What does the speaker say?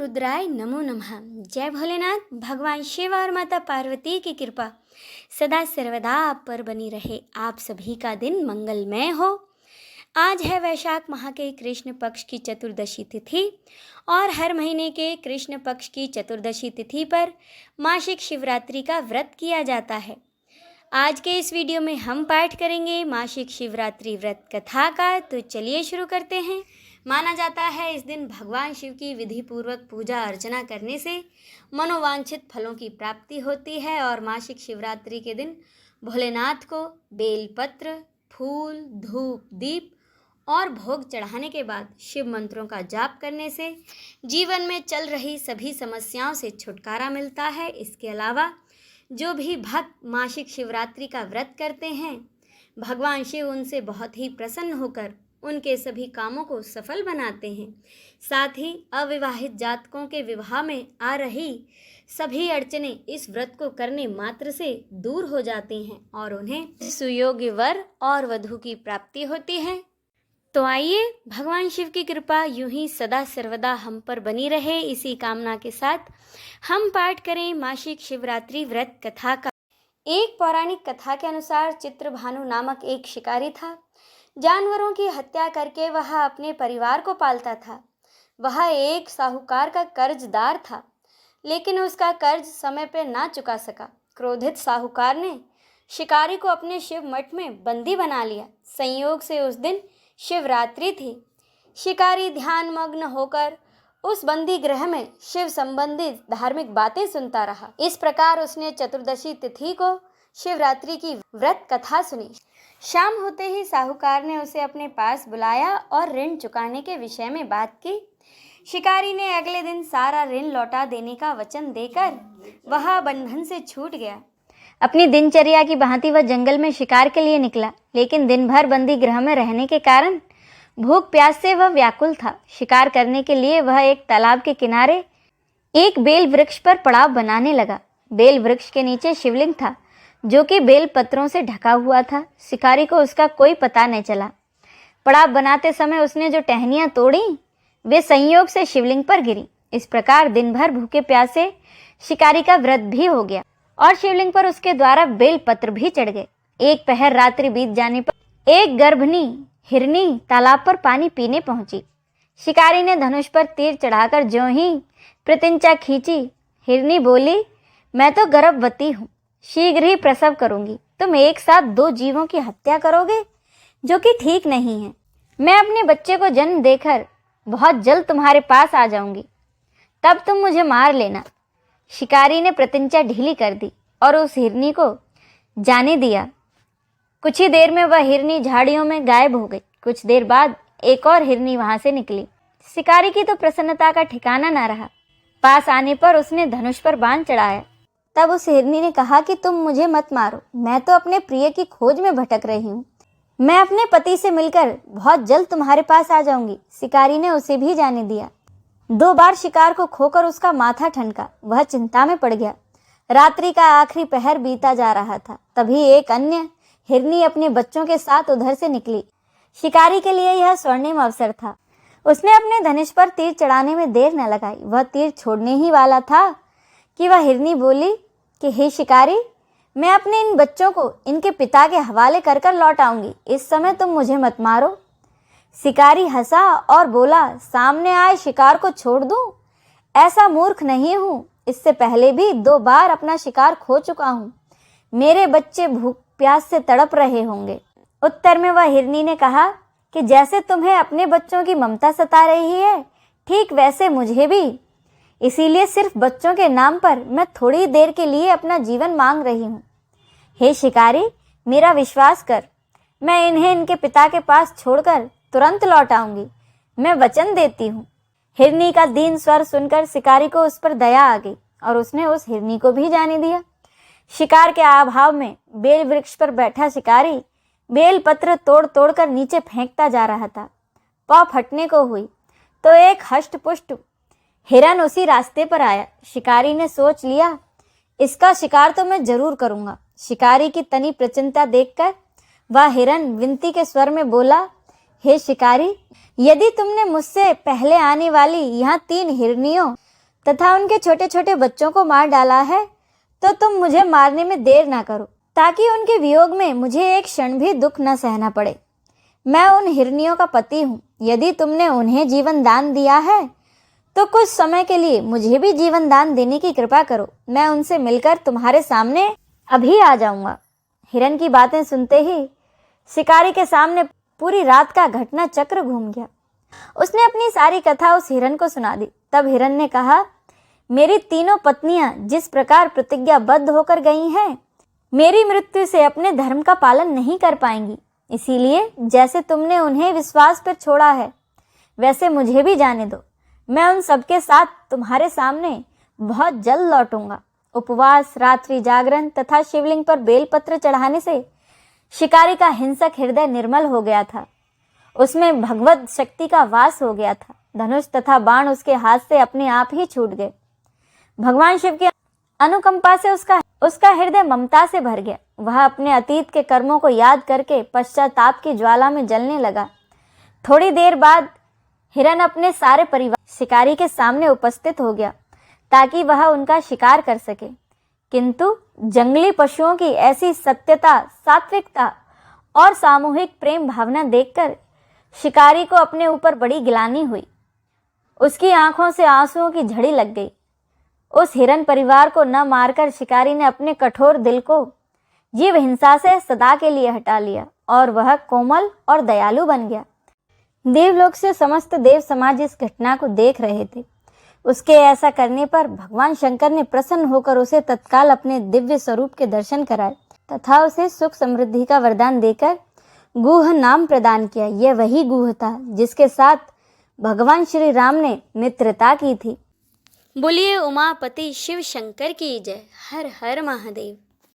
रुद्राय नमो नमः। जय भोलेनाथ। भगवान शिव और माता पार्वती की कृपा सदा सर्वदा आप पर बनी रहे। आप सभी का दिन मंगलमय हो। आज है वैशाख माह के कृष्ण पक्ष की चतुर्दशी तिथि और हर महीने के कृष्ण पक्ष की चतुर्दशी तिथि पर मासिक शिवरात्रि का व्रत किया जाता है। आज के इस वीडियो में हम पाठ करेंगे मासिक शिवरात्रि व्रत कथा का। तो चलिए शुरू करते हैं। माना जाता है इस दिन भगवान शिव की विधि पूर्वक पूजा अर्चना करने से मनोवांछित फलों की प्राप्ति होती है और मासिक शिवरात्रि के दिन भोलेनाथ को बेलपत्र, फूल, धूप, दीप और भोग चढ़ाने के बाद शिव मंत्रों का जाप करने से जीवन में चल रही सभी समस्याओं से छुटकारा मिलता है। इसके अलावा जो भी भक्त मासिक शिवरात्रि का व्रत करते हैं, भगवान शिव उनसे बहुत ही प्रसन्न होकर उनके सभी कामों को सफल बनाते हैं। साथ ही अविवाहित जातकों के विवाह में आ रही सभी अड़चने इस व्रत को करने मात्र से दूर हो जाती हैं और उन्हें सुयोग्य वर और वधू की प्राप्ति होती है। तो आइए भगवान शिव की कृपा यूं ही सदा सर्वदा हम पर बनी रहे, इसी कामना के साथ हम पाठ करें मासिक शिवरात्रि व्रत कथा का। एक पौराणिक कथा के अनुसार चित्रभानु नामक एक शिकारी था। जानवरों की हत्या करके वह अपने परिवार को पालता था। वह एक साहूकार का कर्जदार था, लेकिन उसका कर्ज समय पर ना चुका सका। क्रोधित साहूकार ने शिकारी को अपने शिव मठ में बंदी बना लिया। संयोग से उस दिन शिवरात्रि थी। शिकारी ध्यान मग्न होकर उस बंदी गृह में शिव संबंधित धार्मिक बातें सुनता रहा। इस प्रकार उसने चतुर्दशी तिथि को शिवरात्रि की व्रत कथा सुनी। शाम होते ही साहूकार ने उसे अपने पास बुलाया और ऋण चुकाने के विषय में बात की। शिकारी ने अगले दिन सारा ऋण लौटा देने का वचन देकर वह बंधन से छूट गया। अपनी दिनचर्या की भांति वह जंगल में शिकार के लिए निकला, लेकिन दिन भर बंदी गृह में रहने के कारण भूख प्यास से वह व्याकुल था। शिकार करने के लिए वह एक तालाब के किनारे एक बेल वृक्ष पर पड़ाव बनाने लगा। बेल वृक्ष के नीचे शिवलिंग था, जो कि बेल पत्रों से ढका हुआ था। शिकारी को उसका कोई पता नहीं चला। पड़ाव बनाते समय उसने जो टहनियां तोड़ी वे संयोग से शिवलिंग पर गिरी। इस प्रकार दिन भर भूखे प्यासे शिकारी का व्रत भी हो गया और शिवलिंग पर उसके द्वारा बेल पत्र भी चढ़ गए। एक पहर रात्रि बीत जाने पर एक गर्भनी हिरनी तालाब पर पानी पीने पहुंची। शिकारी ने धनुष पर तीर चढ़ाकर ज्यों ही प्रतिंचा खींची, हिरनी बोली, मैं तो गर्भवती हूँ, शीघ्र ही प्रसव करूंगी। तुम एक साथ दो जीवों की हत्या करोगे, जो कि ठीक नहीं है। मैं अपने बच्चे को जन्म देकर बहुत जल्द तुम्हारे पास आ जाऊंगी, तब तुम मुझे मार लेना। शिकारी ने प्रतिज्ञा ढीली कर दी और उस हिरनी को जाने दिया। कुछ ही देर में वह हिरनी झाड़ियों में गायब हो गई। कुछ देर बाद एक और हिरनी वहां से निकली। शिकारी की तो प्रसन्नता का ठिकाना न रहा। पास आने पर उसने धनुष पर बाण चढ़ाया। तब उस हिरनी ने कहा कि तुम मुझे मत मारो, मैं तो अपने प्रिय की खोज में भटक रही हूँ। मैं अपने पति से मिलकर बहुत जल्द तुम्हारे पास आ जाऊंगी। शिकारी ने उसे भी जाने दिया। 2 बार शिकार को खोकर उसका माथा ठनका। वह चिंता में पड़ गया। रात्रि का आखिरी पहर बीता जा रहा था। तभी एक अन्य हिरनी अपने बच्चों के साथ उधर से निकली। शिकारी के लिए यह स्वर्णिम अवसर था। उसने अपने धनुष पर तीर चढ़ाने में देर न लगाई। वह तीर छोड़ने ही वाला था कि वह हिरनी बोली कि हे शिकारी, मैं अपने इन बच्चों को इनके पिता के हवाले कर कर लौट आऊंगी। इस समय तुम मुझे मत मारो। शिकारी हंसा और बोला, सामने आए शिकार को छोड़ दूं? ऐसा मूर्ख नहीं हूं। इससे पहले भी 2 बार अपना शिकार खो चुका हूं। मेरे बच्चे भूख प्यास से तड़प रहे होंगे। उत्तर में वह हिरनी ने कहा कि जैसे तुम्हें अपने बच्चों की ममता सता रही है, ठीक वैसे मुझे भी। इसीलिए सिर्फ बच्चों के नाम पर मैं थोड़ी देर के लिए अपना जीवन मांग रही हूँ। हे शिकारी, मेरा विश्वास कर, मैं इन्हें इनके पिता के पास छोड़कर तुरंत लौट आऊंगी। मैं वचन देती हूँ। हिरनी का दीन स्वर सुनकर शिकारी को उस पर दया आ गई और उसने उस हिरनी को भी जाने दिया। शिकार के अभाव में बेल वृक्ष पर बैठा शिकारी बेल पत्र तोड़ तोड़ कर नीचे फेंकता जा रहा था। पाँव फटने को हुई तो एक हष्ट पुष्ट हिरन उसी रास्ते पर आया। शिकारी ने सोच लिया, इसका शिकार तो मैं जरूर करूंगा। शिकारी की तनी प्रचन्नता देखकर वह हिरन विनती के स्वर में बोला, हे शिकारी, यदि तुमने मुझसे पहले आने वाली यहाँ 3 हिरनियों तथा उनके छोटे छोटे बच्चों को मार डाला है, तो तुम मुझे मारने में देर ना करो, ताकि उनके वियोग में मुझे एक क्षण भी दुख न सहना पड़े। मैं उन हिरनियों का पति हूँ। यदि तुमने उन्हें जीवन दान दिया है तो कुछ समय के लिए मुझे भी जीवन दान देने की कृपा करो। मैं उनसे मिलकर तुम्हारे सामने अभी आ जाऊंगा। हिरन की बातें सुनते ही शिकारी के सामने पूरी रात का घटना चक्र घूम गया। उसने अपनी सारी कथा उस हिरन को सुना दी। तब हिरन ने कहा, मेरी तीनों पत्नियां जिस प्रकार प्रतिज्ञाबद्ध होकर गई हैं, मेरी मृत्यु से अपने धर्म का पालन नहीं कर पाएंगी। इसीलिए जैसे तुमने उन्हें विश्वास पर छोड़ा है, वैसे मुझे भी जाने दो। मैं उन सबके साथ तुम्हारे सामने बहुत जल्द लौटूंगा। उपवास, रात्रि जागरण तथा शिवलिंग पर बेलपत्र चढ़ाने से शिकारी का हिंसक हृदय निर्मल हो गया था। उसमें भगवत शक्ति का वास हो गया था। धनुष तथा बाण उसके हाथ से अपने आप ही छूट गए। भगवान शिव की अनुकंपा से उसका हृदय ममता से भर गया। वह अपने अतीत के कर्मों को याद करके पश्चाताप की ज्वाला में जलने लगा। थोड़ी देर बाद हिरन अपने सारे परिवार शिकारी के सामने उपस्थित हो गया, ताकि वह उनका शिकार कर सके। किंतु जंगली पशुओं की ऐसी सत्यता, सात्विकता और सामूहिक प्रेम भावना देखकर शिकारी को अपने ऊपर बड़ी गिलानी हुई। उसकी आंखों से आंसुओं की झड़ी लग गई। उस हिरन परिवार को न मारकर शिकारी ने अपने कठोर दिल को जीव हिंसा से सदा के लिए हटा लिया और वह कोमल और दयालु बन गया। देवलोक से समस्त देव समाज इस घटना को देख रहे थे। उसके ऐसा करने पर भगवान शंकर ने प्रसन्न होकर उसे तत्काल अपने दिव्य स्वरूप के दर्शन कराए तथा उसे सुख समृद्धि का वरदान देकर गुह नाम प्रदान किया। यह वही गुह था जिसके साथ भगवान श्री राम ने मित्रता की थी। बोलिए उमापति शिव शंकर की जय। हर हर महादेव।